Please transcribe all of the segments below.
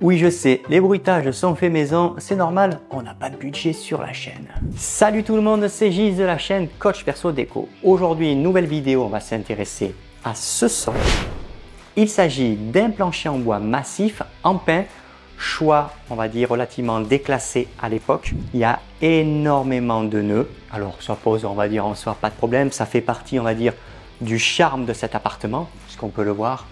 Oui, je sais, les bruitages sont faits maison, c'est normal, on n'a pas de budget sur la chaîne. Salut tout le monde, c'est Gilles de la chaîne Coach Perso Déco. Aujourd'hui, une nouvelle vidéo, on va s'intéresser à ce sol. Il s'agit d'un plancher en bois massif, en pin, choix, on va dire, relativement déclassé à l'époque. Il y a énormément de nœuds, alors ça pose, on va dire, en soi, pas de problème. Ça fait partie, on va dire, du charme de cet appartement, puisqu'on peut le voir.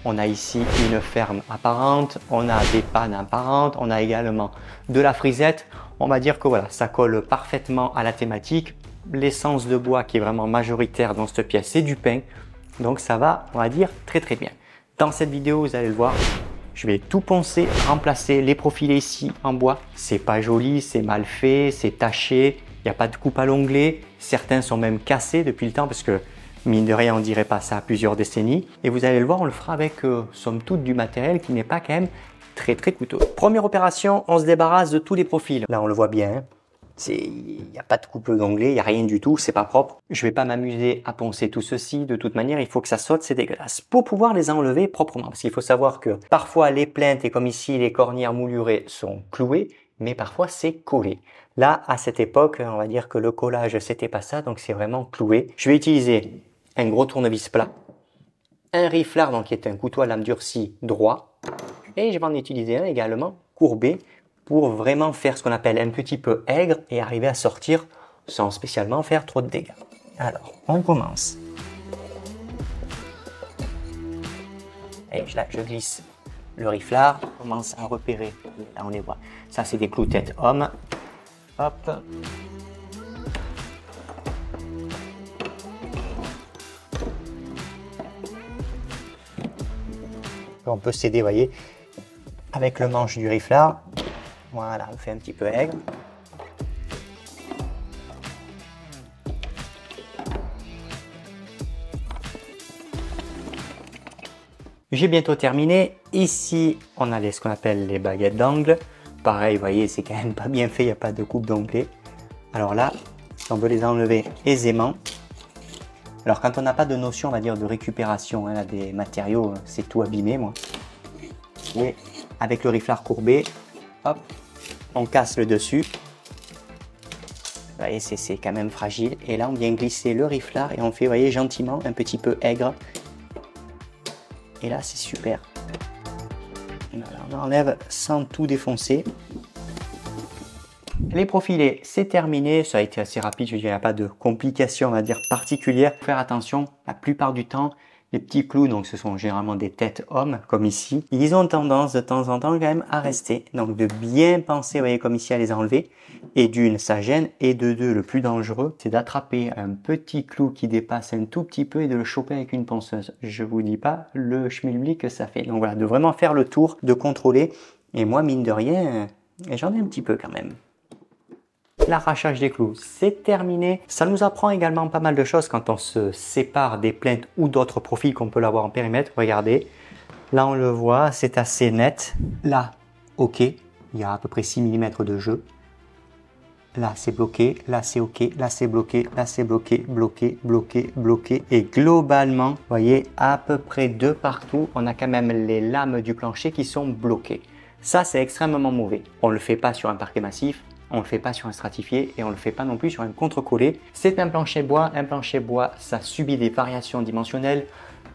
On a ici une ferme apparente, on a des pannes apparentes, on a également de la frisette. On va dire que voilà, ça colle parfaitement à la thématique. L'essence de bois qui est vraiment majoritaire dans cette pièce, c'est du pin. Donc ça va, on va dire, très bien. Dans cette vidéo, vous allez le voir, je vais tout poncer, remplacer les profilés ici en bois. C'est pas joli, c'est mal fait, c'est taché, il n'y a pas de coupe à l'onglet. Certains sont même cassés depuis le temps parce que mine de rien, on dirait pas ça à plusieurs décennies. Et vous allez le voir, on le fera avec, somme toute, du matériel qui n'est pas quand même très coûteux. Première opération, on se débarrasse de tous les profils. Là, on le voit bien. Il n'y a pas de coupe d'onglet, il n'y a rien du tout, c'est pas propre. Je vais pas m'amuser à poncer tout ceci. De toute manière, il faut que ça saute, c'est dégueulasse. Pour pouvoir les enlever proprement, parce qu'il faut savoir que parfois les plinthes et comme ici, les cornières moulurées sont clouées, mais parfois c'est collé. Là, à cette époque, on va dire que le collage, c'était pas ça, donc c'est vraiment cloué. Je vais utiliser un gros tournevis plat, un riflard, donc qui est un couteau à lame durcie droit, et je vais en utiliser un également courbé pour vraiment faire ce qu'on appelle un petit peu aigre et arriver à sortir sans spécialement faire trop de dégâts. Alors, on commence. Et là, je glisse le riflard, on commence à repérer. Là, on les voit. Ça, c'est des clous tête homme. Hop. On peut s'aider, vous voyez, avec le manche du riflard. Voilà, on fait un petit peu aigre. J'ai bientôt terminé. Ici, on a ce qu'on appelle les baguettes d'angle. Pareil, vous voyez, c'est quand même pas bien fait, il n'y a pas de coupe d'onglet. Alors là, on veut les enlever aisément. Alors quand on n'a pas de notion, on va dire, de récupération hein, des matériaux, c'est tout abîmé, moi. Et avec le riflard courbé, hop, on casse le dessus. Vous voyez, c'est quand même fragile. Et là, on vient glisser le riflard et on fait, vous voyez, gentiment, un petit peu aigre. Et là, c'est super. Voilà, on enlève sans tout défoncer. Les profilés, c'est terminé. Ça a été assez rapide. Je veux dire, il n'y a pas de complications, on va dire, particulières. Faire attention, la plupart du temps, les petits clous, donc ce sont généralement des têtes hommes, comme ici. Ils ont tendance de temps en temps quand même à rester. Donc de bien penser, vous voyez, comme ici, à les enlever. Et d'une, ça gêne. Et de deux, le plus dangereux, c'est d'attraper un petit clou qui dépasse un tout petit peu et de le choper avec une ponceuse. Je vous dis pas le schmilblick que ça fait. Donc voilà, de vraiment faire le tour, de contrôler. Et moi, mine de rien, j'en ai un petit peu quand même. L'arrachage des clous, c'est terminé. Ça nous apprend également pas mal de choses quand on se sépare des plinthes ou d'autres profils qu'on peut l'avoir en périmètre. Regardez, là on le voit, c'est assez net. Là, ok, il y a à peu près 6 mm de jeu. Là c'est bloqué, là c'est ok, là c'est bloqué, là c'est bloqué, bloqué. Et globalement, vous voyez, à peu près de partout, on a quand même les lames du plancher qui sont bloquées. Ça, c'est extrêmement mauvais. On ne le fait pas sur un parquet massif. On ne le fait pas sur un stratifié et on ne le fait pas non plus sur un contre-collé. C'est un plancher bois. Un plancher bois, ça subit des variations dimensionnelles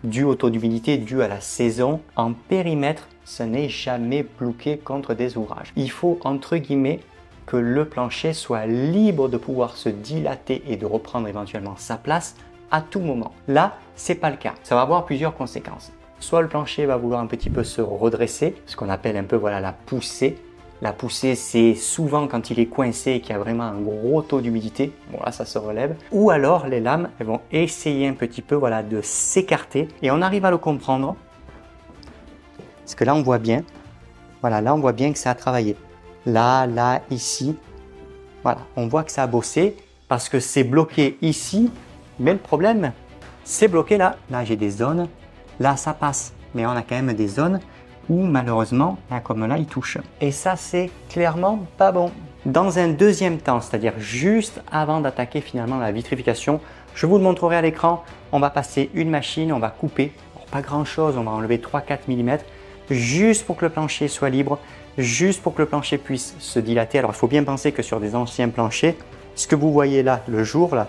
dues au taux d'humidité, dues à la saison. En périmètre, ce n'est jamais bloqué contre des ouvrages. Il faut, entre guillemets, que le plancher soit libre de pouvoir se dilater et de reprendre éventuellement sa place à tout moment. Là, c'est pas le cas. Ça va avoir plusieurs conséquences. Soit le plancher va vouloir un petit peu se redresser, ce qu'on appelle un peu voilà, la poussée. La poussée, c'est souvent quand il est coincé et qu'il y a vraiment un gros taux d'humidité. Bon là, ça se relève. Ou alors, les lames, elles vont essayer un petit peu voilà, de s'écarter. Et on arrive à le comprendre. Parce que là, on voit bien. Voilà, là, on voit bien que ça a travaillé. Là, ici. Voilà, on voit que ça a bossé parce que c'est bloqué ici. Mais le problème, c'est bloqué là. Là, j'ai des zones. Là, ça passe. Mais on a quand même des zones où malheureusement, là, comme là, il touche. Et ça, c'est clairement pas bon. Dans un deuxième temps, c'est-à-dire juste avant d'attaquer finalement la vitrification, je vous le montrerai à l'écran. On va passer une machine, on va couper. Bon, pas grand chose, on va enlever 3-4 mm. juste pour que le plancher soit libre, juste pour que le plancher puisse se dilater. Alors il faut bien penser que sur des anciens planchers, ce que vous voyez là, le jour là,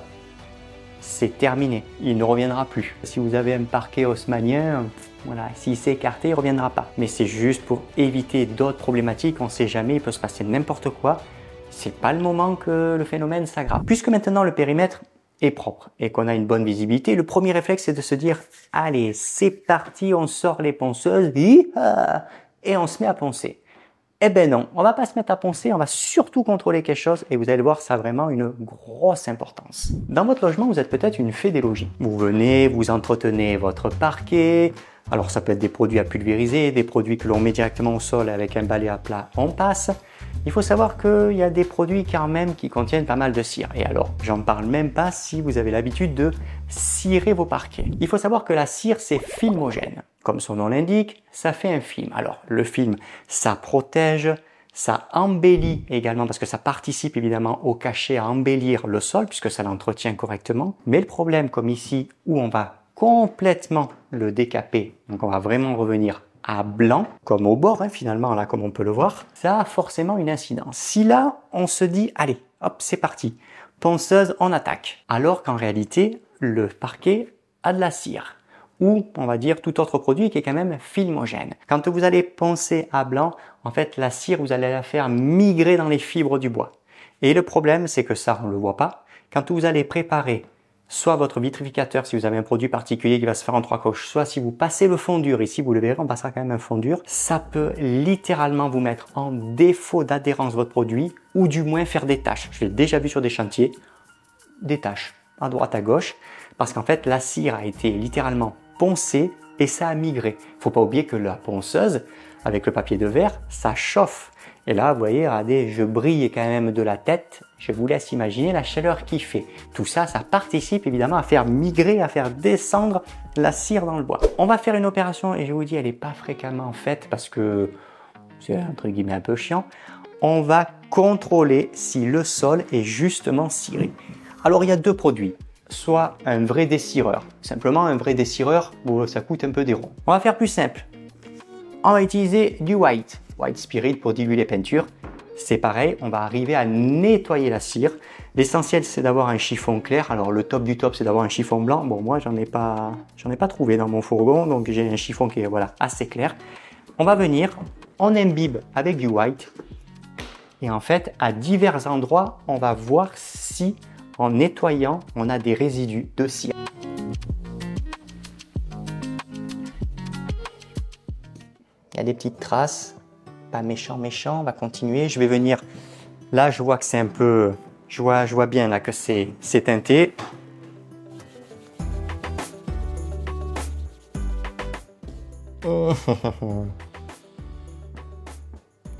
c'est terminé, il ne reviendra plus. Si vous avez un parquet haussmannien, voilà, s'il s'est écarté, il ne reviendra pas. Mais c'est juste pour éviter d'autres problématiques, on ne sait jamais, il peut se passer n'importe quoi. C'est pas le moment que le phénomène s'aggrave. Puisque maintenant le périmètre est propre et qu'on a une bonne visibilité, le premier réflexe c'est de se dire allez, c'est parti, on sort les ponceuses et on se met à poncer. Eh ben non, on va pas se mettre à poncer, on va surtout contrôler quelque chose et vous allez voir, ça a vraiment une grosse importance. Dans votre logement, vous êtes peut-être une fée des logis. Vous venez, vous entretenez votre parquet. Alors ça peut être des produits à pulvériser, des produits que l'on met directement au sol avec un balai à plat, on passe. Il faut savoir qu'il y a des produits quand même qui contiennent pas mal de cire. Et alors, j'en parle même pas si vous avez l'habitude de cirer vos parquets. Il faut savoir que la cire, c'est filmogène. Comme son nom l'indique, ça fait un film. Alors, le film, ça protège, ça embellit également parce que ça participe évidemment au cachet à embellir le sol puisque ça l'entretient correctement. Mais le problème, comme ici, où on va complètement le décaper, donc on va vraiment revenir à blanc, comme au bord finalement, là comme on peut le voir, ça a forcément une incidence. Si là, on se dit, allez, hop, c'est parti, ponceuse, on attaque. Alors qu'en réalité, le parquet a de la cire, ou on va dire tout autre produit qui est quand même filmogène. Quand vous allez poncer à blanc, en fait, la cire, vous allez la faire migrer dans les fibres du bois. Et le problème, c'est que ça, on ne le voit pas. Quand vous allez préparer soit votre vitrificateur, si vous avez un produit particulier qui va se faire en 3 couches, soit si vous passez le fond dur, ici vous le verrez, on passera quand même un fond dur, ça peut littéralement vous mettre en défaut d'adhérence votre produit, ou du moins faire des taches. Je l'ai déjà vu sur des chantiers, des taches à droite à gauche, parce qu'en fait la cire a été littéralement poncée et ça a migré. Il ne faut pas oublier que la ponceuse, avec le papier de verre, ça chauffe. Et là, vous voyez, regardez, je brille quand même de la tête. Je vous laisse imaginer la chaleur qu'il fait. Tout ça, ça participe évidemment à faire migrer, à faire descendre la cire dans le bois. On va faire une opération et je vous dis, elle n'est pas fréquemment faite parce que c'est entre guillemets un peu chiant. On va contrôler si le sol est justement ciré. Alors, il y a deux produits. Soit un vrai dessireur. Simplement un vrai dessireur, bon, ça coûte un peu des ronds. On va faire plus simple. On va utiliser du white spirit pour diluer les peintures. C'est pareil, on va arriver à nettoyer la cire. L'essentiel, c'est d'avoir un chiffon clair. Alors, le top du top, c'est d'avoir un chiffon blanc. Bon, moi, j'en ai pas trouvé dans mon fourgon, donc j'ai un chiffon qui est voilà, assez clair. On va venir, on imbibe avec du white. Et en fait, à divers endroits, on va voir si, en nettoyant, on a des résidus de cire. Il y a des petites traces. Pas méchant, on va continuer. Je vais venir, là je vois que c'est un peu, je vois bien là que c'est teinté. Vous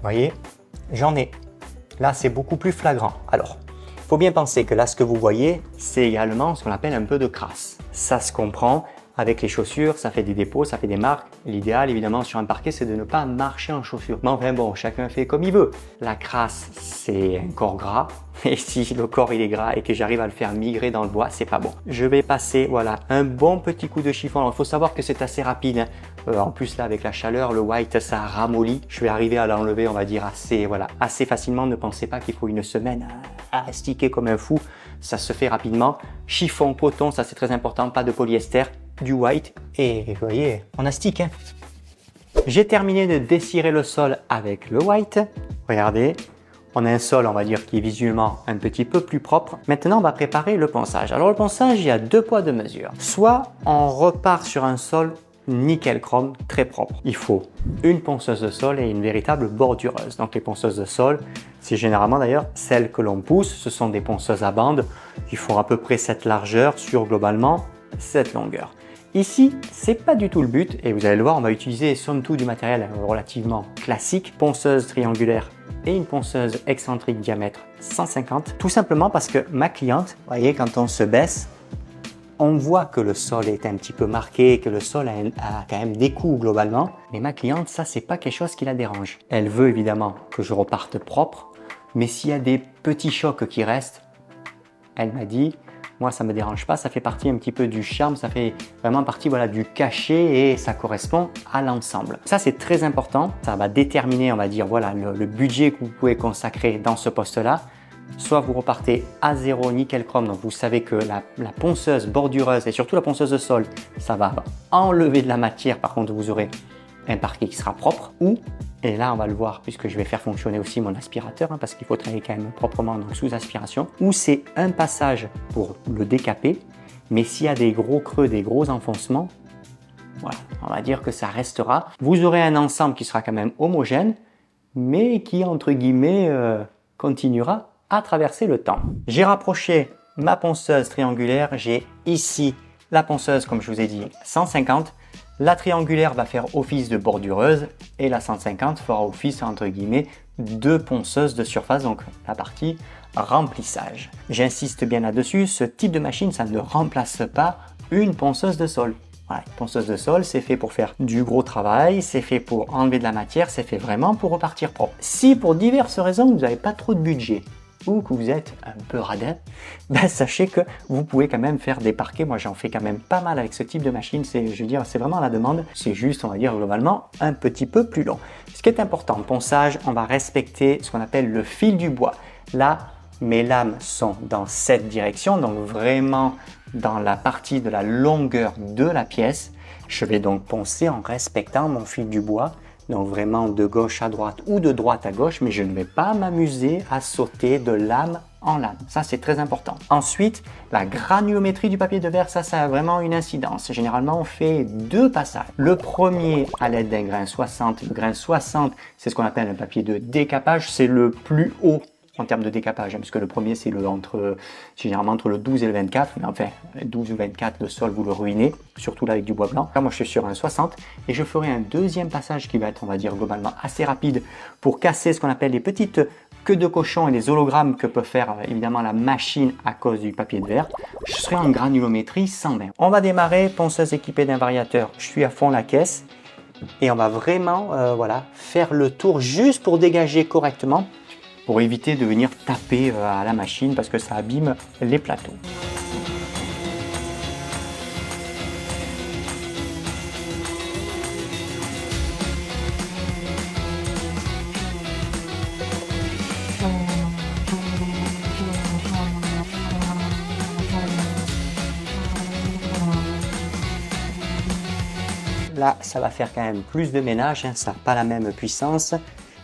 voyez, j'en ai. Là c'est beaucoup plus flagrant. Alors, il faut bien penser que là ce que vous voyez, c'est également ce qu'on appelle un peu de crasse. Ça se comprend. Avec les chaussures, ça fait des dépôts, ça fait des marques. L'idéal, évidemment, sur un parquet, c'est de ne pas marcher en chaussures. Mais enfin bon, chacun fait comme il veut. La crasse, c'est un corps gras. Et si le corps il est gras et que j'arrive à le faire migrer dans le bois, c'est pas bon. Je vais passer, voilà, un bon petit coup de chiffon. Alors, il faut savoir que c'est assez rapide. Hein. En plus, là, avec la chaleur, le white, ça ramollit. Je vais arriver à l'enlever, on va dire, assez facilement. Ne pensez pas qu'il faut une semaine à astiquer comme un fou. Ça se fait rapidement. Chiffon, coton, ça c'est très important, pas de polyester. Du white et vous voyez, on astique. Hein. J'ai terminé de dessirer le sol avec le white. Regardez, on a un sol, on va dire, qui est visuellement un petit peu plus propre. Maintenant, on va préparer le ponçage. Alors le ponçage, il y a deux poids, deux mesures. Soit on repart sur un sol nickel chrome, très propre. Il faut une ponceuse de sol et une véritable bordureuse. Donc les ponceuses de sol, c'est généralement d'ailleurs celles que l'on pousse. Ce sont des ponceuses à bande qui font à peu près cette largeur sur globalement cette longueur. Ici, c'est pas du tout le but et vous allez le voir, on va utiliser somme toute du matériel relativement classique, ponceuse triangulaire et une ponceuse excentrique diamètre 150, tout simplement parce que ma cliente, vous voyez, quand on se baisse, on voit que le sol est un petit peu marqué, que le sol a quand même des coups globalement, mais ma cliente, ça c'est pas quelque chose qui la dérange. Elle veut évidemment que je reparte propre, mais s'il y a des petits chocs qui restent, elle m'a dit, Moi, ça me dérange pas, ça fait partie un petit peu du charme, ça fait vraiment partie voilà, du cachet et ça correspond à l'ensemble. Ça, c'est très important. Ça va déterminer, on va dire, voilà, le budget que vous pouvez consacrer dans ce poste-là. Soit vous repartez à zéro nickel chrome, donc vous savez que la ponceuse bordureuse et surtout la ponceuse de sol, ça va enlever de la matière. Par contre, vous aurez un parquet qui sera propre, ou, et là on va le voir puisque je vais faire fonctionner aussi mon aspirateur, parce qu'il faut travailler quand même proprement, donc sous aspiration, ou c'est un passage pour le décaper, mais s'il y a des gros creux, des gros enfoncements, voilà, on va dire que ça restera. Vous aurez un ensemble qui sera quand même homogène, mais qui entre guillemets continuera à traverser le temps. J'ai rapproché ma ponceuse triangulaire, j'ai ici la ponceuse comme je vous ai dit 150. La triangulaire va faire office de bordureuse et la 150 fera office entre guillemets de ponceuse de surface, donc la partie remplissage. J'insiste bien là-dessus, ce type de machine, ça ne remplace pas une ponceuse de sol. Voilà, une ponceuse de sol, c'est fait pour faire du gros travail, c'est fait pour enlever de la matière, c'est fait vraiment pour repartir propre. Si pour diverses raisons vous n'avez pas trop de budget, ou que vous êtes un peu radin, ben sachez que vous pouvez quand même faire des parquets. Moi, j'en fais quand même pas mal avec ce type de machine. Je veux dire, c'est vraiment à la demande. C'est juste, on va dire, globalement, un petit peu plus long. Ce qui est important, le ponçage, on va respecter ce qu'on appelle le fil du bois. Là, mes lames sont dans cette direction, donc vraiment dans la partie de la longueur de la pièce. Je vais donc poncer en respectant mon fil du bois. Donc vraiment de gauche à droite ou de droite à gauche, mais je ne vais pas m'amuser à sauter de lame en lame. Ça, c'est très important. Ensuite, la granulométrie du papier de verre, ça a vraiment une incidence. Généralement, on fait deux passages. Le premier à l'aide d'un grain 60. Le grain 60, c'est ce qu'on appelle un papier de décapage. C'est le plus haut en termes de décapage, puisque le premier c'est généralement entre le 12 et le 24, mais enfin 12 ou 24 le sol vous le ruinez, surtout là avec du bois blanc. Là, moi je suis sur un 60 et je ferai un deuxième passage qui va être, on va dire, globalement assez rapide pour casser ce qu'on appelle les petites queues de cochon et les hologrammes que peut faire évidemment la machine à cause du papier de verre. Je serai en granulométrie 120. On va démarrer, ponceuse équipée d'un variateur, je suis à fond la caisse et on va vraiment voilà, faire le tour juste pour dégager correctement, pour éviter de venir taper à la machine parce que ça abîme les plateaux. Là, ça va faire quand même plus de ménage, hein, ça n'a pas la même puissance,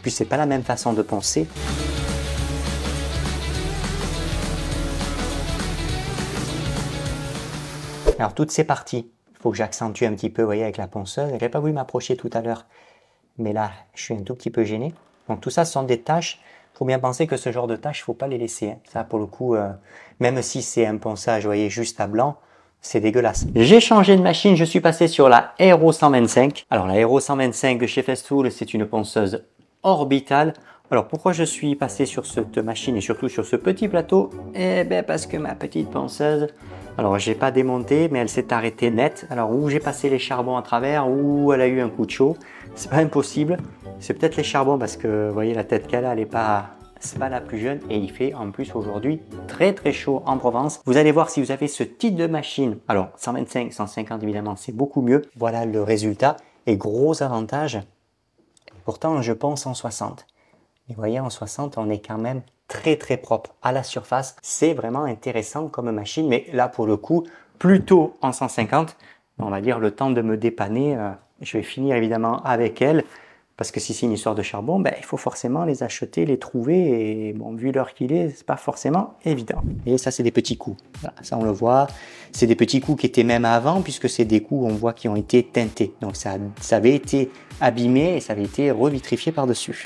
puis c'est pas la même façon de poncer. Alors toutes ces parties, il faut que j'accentue un petit peu, vous voyez, avec la ponceuse. Je n'avais pas voulu m'approcher tout à l'heure, mais là, je suis un tout petit peu gêné. Donc tout ça, ce sont des tâches. Il faut bien penser que ce genre de tâches, il ne faut pas les laisser. Hein. Ça, pour le coup, même si c'est un ponçage, vous voyez, juste à blanc, c'est dégueulasse. J'ai changé de machine, je suis passé sur la Aero 125. Alors la Aero 125 de chez Festool, c'est une ponceuse orbitale. Alors pourquoi je suis passé sur cette machine et surtout sur ce petit plateau? Eh bien parce que ma petite ponceuse, alors j'ai pas démonté mais elle s'est arrêtée net. Alors où j'ai passé les charbons à travers, ou elle a eu un coup de chaud, c'est pas impossible. C'est peut-être les charbons parce que vous voyez la tête qu'elle a, elle est pas, c'est pas la plus jeune et il fait en plus aujourd'hui très très chaud en Provence. Vous allez voir si vous avez ce type de machine. Alors 125, 150 évidemment c'est beaucoup mieux. Voilà le résultat et gros avantage. Pourtant je pense en 60. Et vous voyez, en 60, on est quand même très très propre à la surface. C'est vraiment intéressant comme machine, mais là pour le coup, plutôt en 150, on va dire le temps de me dépanner. Je vais finir évidemment avec elle, parce que si c'est une histoire de charbon, ben, il faut forcément les acheter, les trouver, et bon, vu l'heure qu'il est, c'est pas forcément évident. Et ça, c'est des petits coups. Voilà, ça on le voit. C'est des petits coups qui étaient même avant, puisque c'est des coups, on voit, qui ont été teintés. Donc ça avait été abîmé et ça avait été revitrifié par-dessus.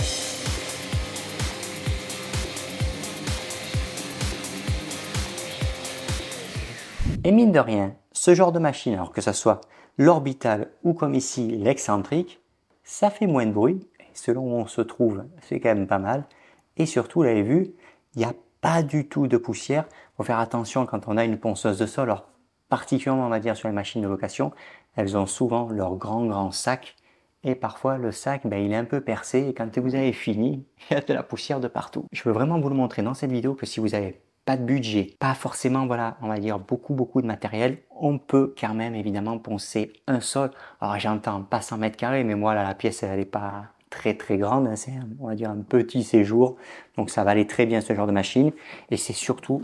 Et mine de rien, ce genre de machine, alors que ce soit l'orbital ou comme ici l'excentrique, ça fait moins de bruit. Et selon où on se trouve, c'est quand même pas mal. Et surtout, vous l'avez vu, il n'y a pas du tout de poussière. Il faut faire attention quand on a une ponceuse de sol, alors particulièrement on va dire sur les machines de location, elles ont souvent leur grand sac. Et parfois le sac, ben, il est un peu percé et quand vous avez fini, il y a de la poussière de partout. Je veux vraiment vous le montrer dans cette vidéo que si vous avez pas de budget, pas forcément, voilà, on va dire beaucoup de matériel, on peut quand même évidemment poncer un sol. Alors j'entends pas 100 mètres carrés, mais moi là, la pièce elle est pas très grande, hein, c'est on va dire un petit séjour, donc ça va aller très bien ce genre de machine. Et c'est surtout,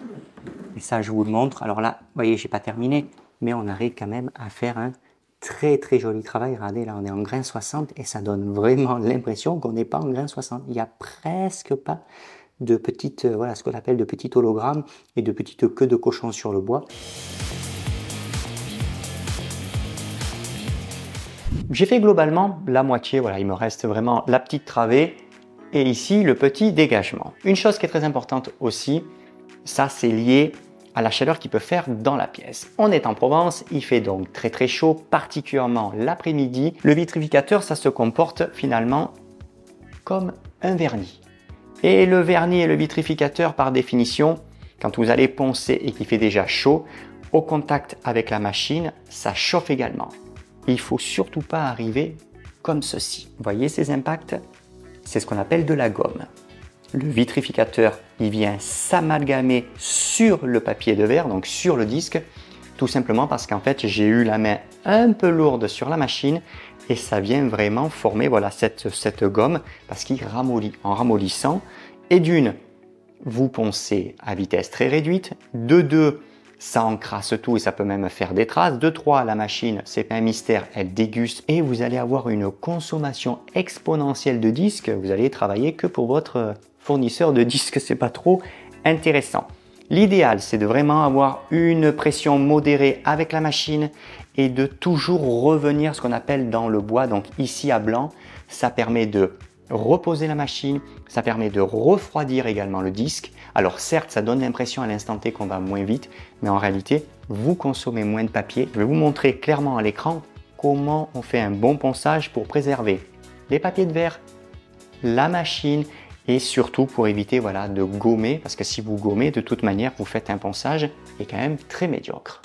et ça je vous le montre, alors là, vous voyez, j'ai pas terminé, mais on arrive quand même à faire un très joli travail. Regardez, là on est en grain 60 et ça donne vraiment l'impression qu'on n'est pas en grain 60. Il y a presque pas de petites, voilà, ce qu'on appelle de petits hologrammes et de petites queues de cochon sur le bois. J'ai fait globalement la moitié, voilà, il me reste vraiment la petite travée et ici le petit dégagement. Une chose qui est très importante aussi, ça c'est lié à la chaleur qu'il peut faire dans la pièce. On est en Provence, il fait donc très chaud, particulièrement l'après-midi. Le vitrificateur, ça se comporte finalement comme un vernis. Et le vernis et le vitrificateur, par définition, quand vous allez poncer et qu'il fait déjà chaud, au contact avec la machine, ça chauffe également. Il ne faut surtout pas arriver comme ceci. Vous voyez ces impacts? C'est ce qu'on appelle de la gomme. Le vitrificateur, il vient s'amalgamer sur le papier de verre, donc sur le disque, tout simplement parce qu'en fait, j'ai eu la main un peu lourde sur la machine et ça vient vraiment former, voilà, cette gomme parce qu'il ramollit. En ramollissant, et d'une, vous poncez à vitesse très réduite, de deux, ça encrasse tout et ça peut même faire des traces, de trois, la machine, c'est pas un mystère, elle déguste et vous allez avoir une consommation exponentielle de disques. Vous allez travailler que pour votre fournisseur de disques, c'est pas trop intéressant. L'idéal, c'est de vraiment avoir une pression modérée avec la machine et de toujours revenir ce qu'on appelle dans le bois. Donc ici à blanc, ça permet de reposer la machine, ça permet de refroidir également le disque. Alors certes, ça donne l'impression à l'instant T qu'on va moins vite, mais en réalité, vous consommez moins de papier. Je vais vous montrer clairement à l'écran comment on fait un bon ponçage pour préserver les papiers de verre, la machine et surtout pour éviter, voilà, de gommer, parce que si vous gommez, de toute manière, vous faites un ponçage qui est quand même très médiocre.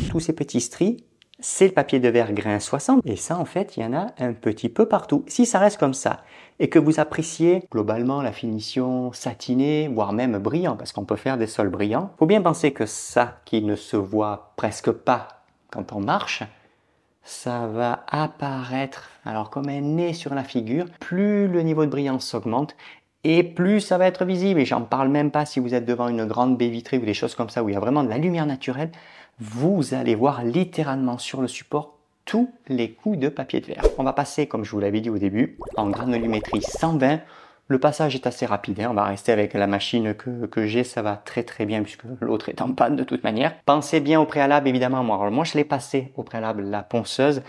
Tous ces petits stries, c'est le papier de verre grain 60 et ça en fait il y en a un petit peu partout. Si ça reste comme ça et que vous appréciez globalement la finition satinée, voire même brillant, parce qu'on peut faire des sols brillants, faut bien penser que ça qui ne se voit presque pas quand on marche, ça va apparaître alors comme un nez sur la figure. Plus le niveau de brillance s'augmente et plus ça va être visible. Et j'en parle même pas si vous êtes devant une grande baie vitrée ou des choses comme ça où il y a vraiment de la lumière naturelle. Vous allez voir littéralement sur le support tous les coups de papier de verre. On va passer, comme je vous l'avais dit au début, en granulométrie 120. Le passage est assez rapide, hein. On va rester avec la machine que j'ai, ça va très bien puisque l'autre est en panne de toute manière. Pensez bien au préalable évidemment. Moi je l'ai passé au préalable la ponceuse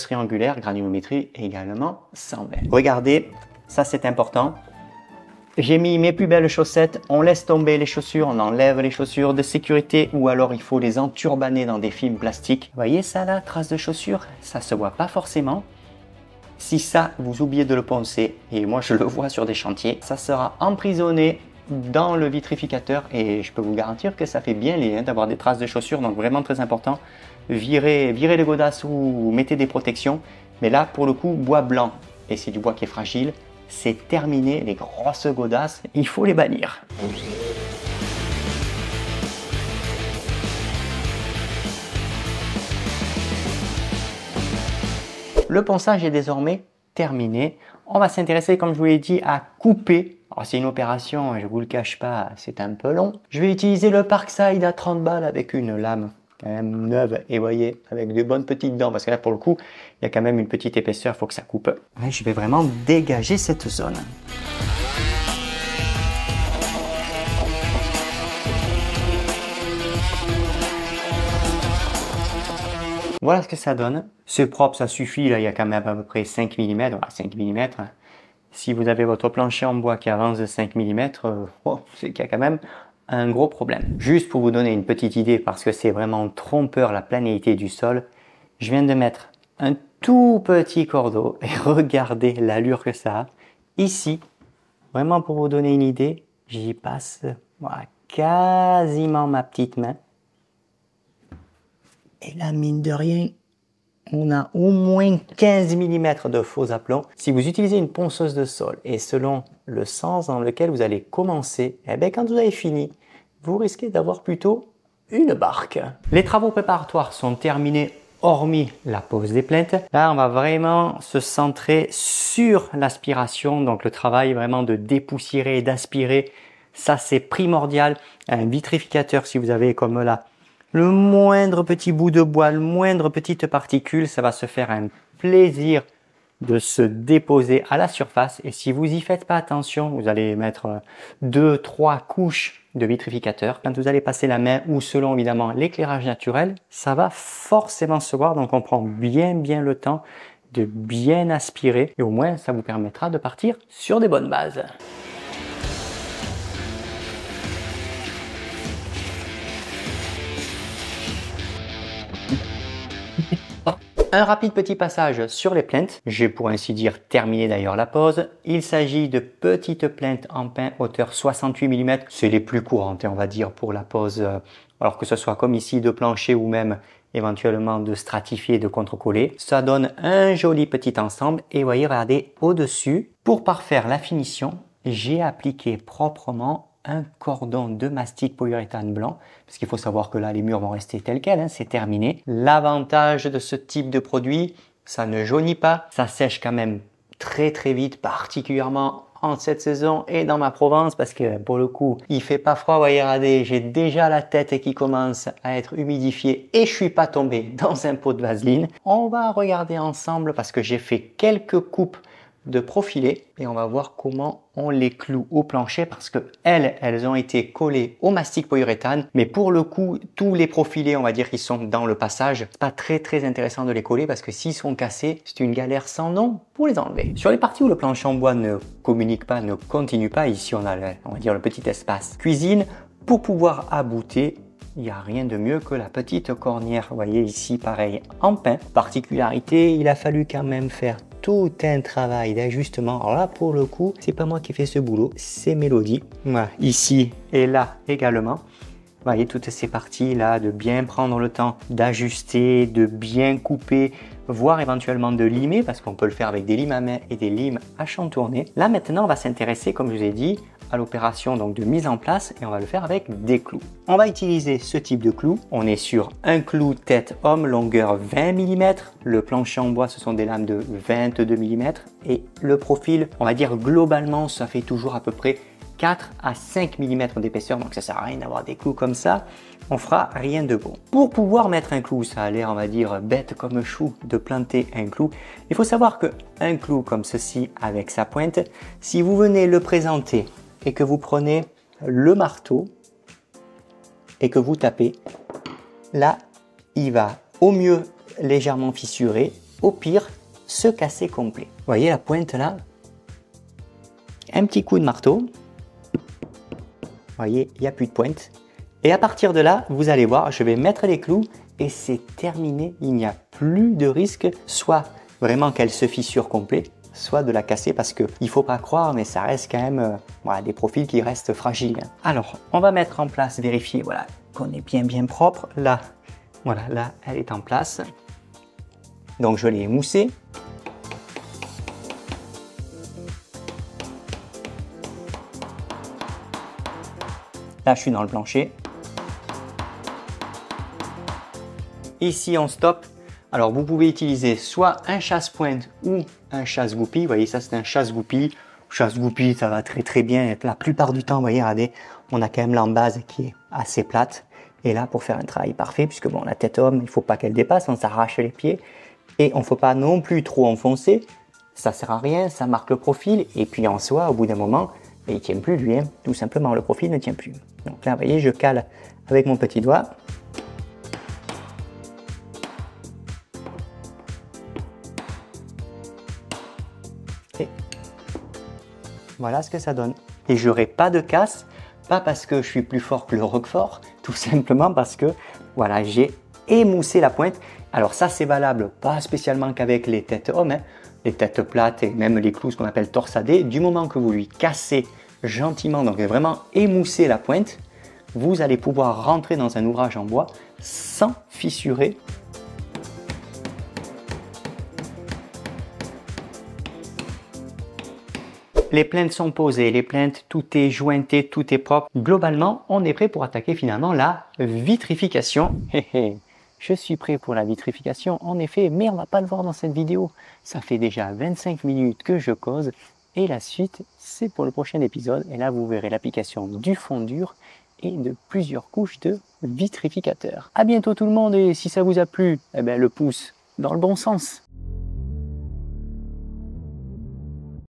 triangulaire, granulométrie également 120. Regardez, ça c'est important. J'ai mis mes plus belles chaussettes, on laisse tomber les chaussures, on enlève les chaussures de sécurité ou alors il faut les enturbaner dans des films plastiques. Vous voyez ça là, trace de chaussures? Ça se voit pas forcément. Si ça, vous oubliez de le poncer, et moi je le vois sur des chantiers, ça sera emprisonné dans le vitrificateur et je peux vous garantir que ça fait bien d'avoir des traces de chaussures, donc vraiment très important. Virez les godasses ou mettez des protections, mais là pour le coup bois blanc et c'est du bois qui est fragile. C'est terminé, les grosses godasses, il faut les bannir. Le ponçage est désormais terminé. On va s'intéresser, comme je vous l'ai dit, à couper. Alors c'est une opération, je ne vous le cache pas, c'est un peu long. Je vais utiliser le Parkside à 30 balles avec une lame quand même neuve et voyez, avec de bonnes petites dents, parce que là pour le coup, il y a quand même une petite épaisseur, il faut que ça coupe. Ouais, je vais vraiment dégager cette zone. voilà ce que ça donne. C'est propre, ça suffit. Là, il y a quand même à peu près 5 mm. Voilà, 5 mm. Si vous avez votre plancher en bois qui avance de 5 mm, c'est qu'il y a quand même un gros problème. Juste pour vous donner une petite idée, parce que c'est vraiment trompeur la planéité du sol, je viens de mettre un tout petit cordeau et regardez l'allure que ça a. Ici, vraiment pour vous donner une idée, j'y passe voilà, quasiment ma petite main. Et là, mine de rien, on a au moins 15 mm de faux aplomb. Si vous utilisez une ponceuse de sol et selon le sens dans lequel vous allez commencer, eh bien, quand vous avez fini, vous risquez d'avoir plutôt une barque. Les travaux préparatoires sont terminés hormis la pose des plaintes. Là, on va vraiment se centrer sur l'aspiration, donc le travail vraiment de dépoussiérer et d'aspirer. Ça, c'est primordial. Un vitrificateur, si vous avez comme là, le moindre petit bout de bois, le moindre petite particule, ça va se faire un plaisir de se déposer à la surface. Et si vous y faites pas attention, vous allez mettre 2-3 couches de vitrificateur. Quand vous allez passer la main ou selon évidemment l'éclairage naturel, ça va forcément se voir. Donc on prend bien le temps de bien aspirer et au moins ça vous permettra de partir sur des bonnes bases. Un rapide petit passage sur les plaintes. J'ai pour ainsi dire terminé d'ailleurs la pose. Il s'agit de petites plaintes en pin hauteur 68 mm. C'est les plus courantes, on va dire, pour la pose. Alors que ce soit comme ici de plancher ou même éventuellement de stratifier et de contre-coller. Ça donne un joli petit ensemble. Et vous voyez, regardez, au-dessus, pour parfaire la finition, j'ai appliqué proprement un cordon de mastic polyuréthane blanc, parce qu'il faut savoir que là les murs vont rester tels quels, c'est terminé. L'avantage de ce type de produit, ça ne jaunit pas, ça sèche quand même très vite, particulièrement en cette saison et dans ma Provence, parce que pour le coup il fait pas froid. Vous voyez, regardez, j'ai déjà la tête qui commence à être humidifiée et je suis pas tombé dans un pot de vaseline. On va regarder ensemble parce que j'ai fait quelques coupes de profilés et on va voir comment on les cloue au plancher, parce que elles ont été collées au mastic polyuréthane, mais pour le coup tous les profilés, on va dire, qui sont dans le passage, c'est pas très intéressant de les coller parce que s'ils sont cassés, c'est une galère sans nom pour les enlever. Sur les parties où le plancher en bois ne communique pas, ne continue pas, ici on a on va dire le petit espace cuisine. Pour pouvoir abouter, il n'y a rien de mieux que la petite cornière. Vous voyez ici pareil en pin. Particularité, il a fallu quand même faire tout un travail d'ajustement. Alors là, pour le coup, c'est pas moi qui ai fait ce boulot, c'est Mélodie. Voilà, ici et là également. Vous voyez toutes ces parties là, de bien prendre le temps d'ajuster, de bien couper, voire éventuellement de limer, parce qu'on peut le faire avec des limes à main et des limes à chantourner. Là maintenant, on va s'intéresser, comme je vous ai dit, à l'opération donc de mise en place, et on va le faire avec des clous. On va utiliser ce type de clou. On est sur un clou tête homme, longueur 20 mm. Le plancher en bois, ce sont des lames de 22 mm. Et le profil, on va dire globalement, ça fait toujours à peu près 4 à 5 mm d'épaisseur, donc ça sert à rien d'avoir des clous comme ça, on fera rien de bon. Pour pouvoir mettre un clou, ça a l'air, on va dire, bête comme chou de planter un clou. Il faut savoir que un clou comme ceci avec sa pointe, si vous venez le présenter et que vous prenez le marteau et que vous tapez, là, il va au mieux légèrement fissurer, au pire se casser complet. Vous voyez la pointe là? Un petit coup de marteau. Vous voyez, il n'y a plus de pointe. Et à partir de là, vous allez voir, je vais mettre les clous et c'est terminé. Il n'y a plus de risque, soit vraiment qu'elle se fissure complet, soit de la casser, parce qu'il ne faut pas croire, mais ça reste quand même voilà, des profils qui restent fragiles. Alors, on va mettre en place, vérifier voilà, qu'on est bien propre. Là, voilà, là, elle est en place. Donc, je l'ai émoussée. Là, je suis dans le plancher. Ici, on stoppe. Alors, vous pouvez utiliser soit un chasse-pointe ou un chasse-goupille. Vous voyez, ça, c'est un chasse-goupille. Chasse-goupille, ça va très bien. La plupart du temps, vous voyez, regardez, on a quand même l'embase qui est assez plate. Et là, pour faire un travail parfait, puisque bon, la tête homme, il ne faut pas qu'elle dépasse, on s'arrache les pieds. Et on ne faut pas non plus trop enfoncer. Ça sert à rien, ça marque le profil. Et puis, en soi, au bout d'un moment, il ne tient plus lui, hein. Tout simplement, le profil ne tient plus. Donc là, vous voyez, je cale avec mon petit doigt. Voilà ce que ça donne. Et j'aurai pas de casse, pas parce que je suis plus fort que le Roquefort, tout simplement parce que voilà, j'ai émoussé la pointe. Alors ça c'est valable pas spécialement qu'avec les têtes hommes, hein, les têtes plates et même les clous, ce qu'on appelle torsadés. Du moment que vous lui cassez gentiment, donc vraiment émousser la pointe, vous allez pouvoir rentrer dans un ouvrage en bois sans fissurer. Les plaintes sont posées, les plaintes, tout est jointé, tout est propre. Globalement, on est prêt pour attaquer finalement la vitrification. Je suis prêt pour la vitrification, en effet, mais on va pas le voir dans cette vidéo. Ça fait déjà 25 minutes que je cause et la suite, c'est pour le prochain épisode. Et là, vous verrez l'application du fond dur et de plusieurs couches de vitrificateur. À bientôt tout le monde et si ça vous a plu, eh bien, le pouce dans le bon sens.